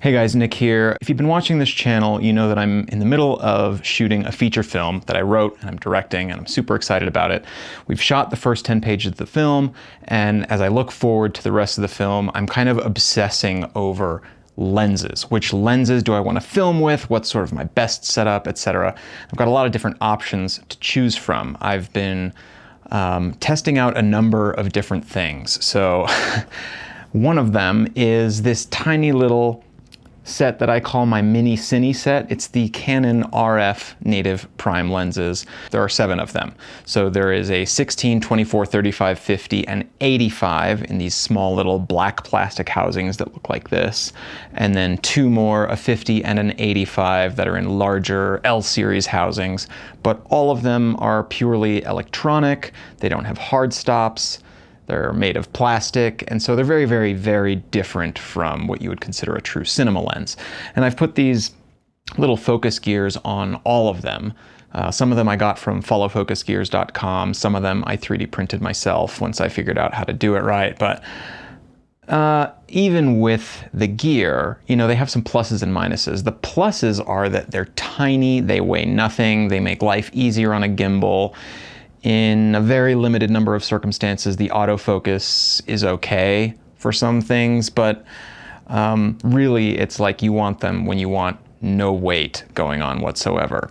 Hey guys, Nick here. If you've been watching this channel, you know that I'm in the middle of shooting a feature film that I wrote and I'm directing, and I'm super excited about it. We've shot the first 10 pages of the film, and as I look forward to the rest of the film, I'm kind of obsessing over lenses. Which lenses do I want to film with? What's sort of my best setup, etc. I've got a lot of different options to choose from. I've been testing out a number of different things. So one of them is this tiny little set that I call my mini cine set. It's the Canon RF native prime lenses. There are 7 of them. So there is a 16, 24, 35, 50, and 85 in these small little black plastic housings that look like this. And then 2 more, a 50 and an 85 that are in larger L series housings. But all of them are purely electronic. They don't have hard stops. They're made of plastic, and so they're very, very, very different from what you would consider a true cinema lens. And I've put these little focus gears on all of them. Some of them I got from followfocusgears.com. Some of them I 3D printed myself once I figured out how to do it right. But even with the gear, you know, they have some pluses and minuses. The pluses are that they're tiny, they weigh nothing, they make life easier on a gimbal. In a very limited number of circumstances, the autofocus is okay for some things, but really it's like you want them when you want no weight going on whatsoever.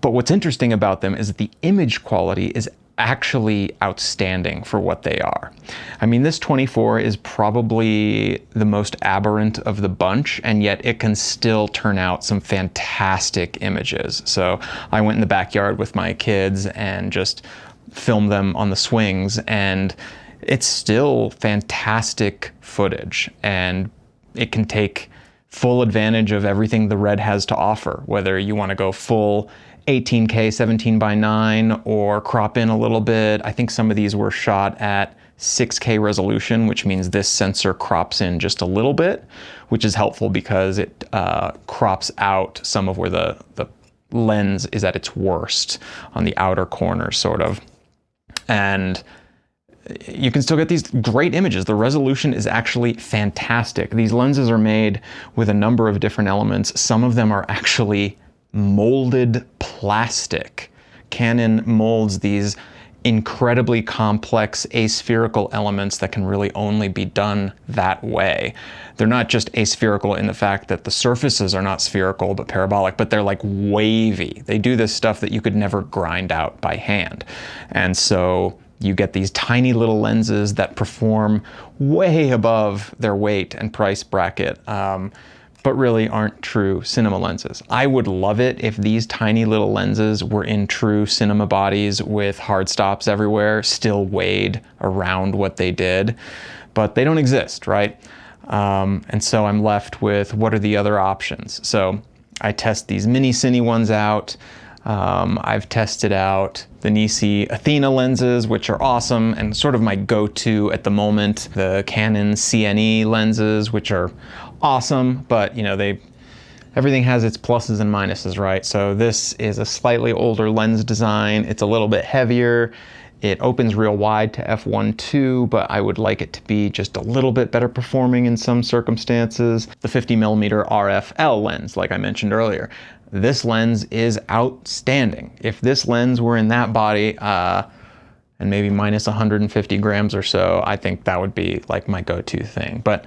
But what's interesting about them is that the image quality is actually outstanding for what they are. I mean, this 24 is probably the most aberrant of the bunch, and yet it can still turn out some fantastic images. So I went in the backyard with my kids and just filmed them on the swings, and it's still fantastic footage, and it can take full advantage of everything the Red has to offer, whether you want to go full 18K 17:9 or crop in a little bit. I think some of these were shot at 6K resolution, which means this sensor crops in just a little bit, which is helpful because it crops out some of where the lens is at its worst on the outer corner, sort of. And you can still get these great images. The resolution is actually fantastic. These lenses are made with a number of different elements. Some of them are actually molded plastic. Canon molds these incredibly complex aspherical elements that can really only be done that way. They're not just aspherical in the fact that the surfaces are not spherical but parabolic, but they're like wavy. They do this stuff that you could never grind out by hand. And so you get these tiny little lenses that perform way above their weight and price bracket, but really aren't true cinema lenses. I would love it if these tiny little lenses were in true cinema bodies with hard stops everywhere, still weighed around what they did, but they don't exist, right? And so I'm left with what are the other options? So I test these mini cine ones out. I've tested out the Nisi Athena lenses, which are awesome and sort of my go-to at the moment. The Canon CNE lenses, which are awesome, but you know, everything has its pluses and minuses, right? So this is a slightly older lens design. It's a little bit heavier. It opens real wide to f1.2, but I would like it to be just a little bit better performing in some circumstances. The 50mm RF-L lens, like I mentioned earlier. This lens is outstanding. If this lens were in that body, and maybe minus 150 grams or so, I think that would be like my go-to thing. But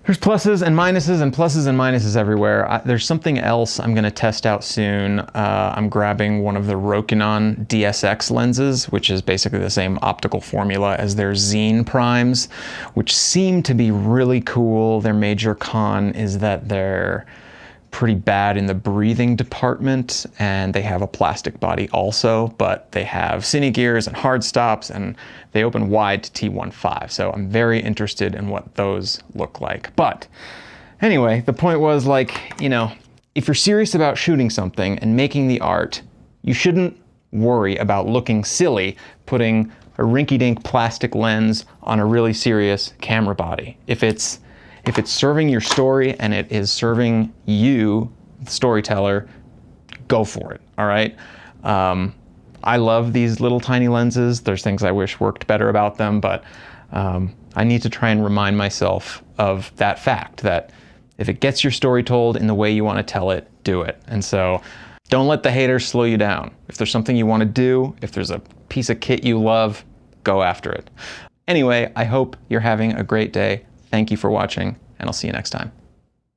there's pluses and minuses everywhere. There's something else I'm gonna test out soon. I'm grabbing one of the Rokinon DSX lenses, which is basically the same optical formula as their Zine primes, which seem to be really cool. Their major con is that they're pretty bad in the breathing department, and they have a plastic body also, but they have cine gears and hard stops, and they open wide to T1.5. So I'm very interested in what those look like. But anyway, the point was, like, you know, if you're serious about shooting something and making the art, you shouldn't worry about looking silly putting a rinky-dink plastic lens on a really serious camera body. If it's serving your story and it is serving you, the storyteller, go for it, all right? I love these little tiny lenses. There's things I wish worked better about them, but I need to try and remind myself of that fact that If it gets your story told in the way you want to tell it, do it. And so don't let the haters slow you down. If there's something you want to do, if there's a piece of kit you love, go after it. Anyway, I hope you're having a great day. Thank you for watching, and I'll see you next time.